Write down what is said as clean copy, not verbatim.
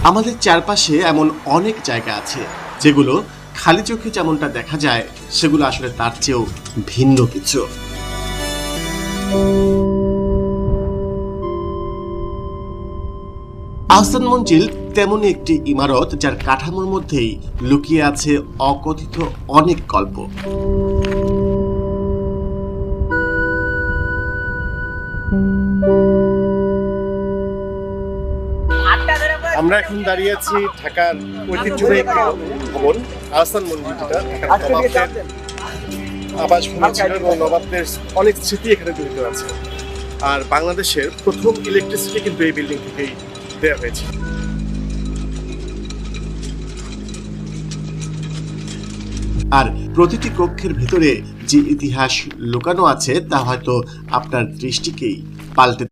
আমাদের চারপাশে এমন অনেক জায়গা আছে যেগুলো খালি চোখে যেমনটা দেখা যায় সেগুলো আসলে তার চেয়েও ভিন্ন কিছু। আহসান মঞ্জিল তেমনই একটি ইমারত যার কাঠামোর মধ্যেই লুকিয়ে আছে অকথিত অনেক গল্প। আমরা এখন দাঁড়িয়ে আছি ঢাকার ঐতিহ্যবাহী ভবন আহসান মঞ্জিল, যেটা ঢাকার নবাবদের আবাসভূমি ছিল এবং নবাবদের অনেক স্মৃতি এখানে জড়িত আছে। আর বাংলাদেশের প্রথম ইলেকট্রিসিটি কিন্তু এই বিল্ডিং থেকেই দেওয়া হয়েছে। আর প্রতিটি কক্ষের ভেতরে যে ইতিহাস লুকানো আছে তা হয়তো আপনার দৃষ্টিকেই পাল্টে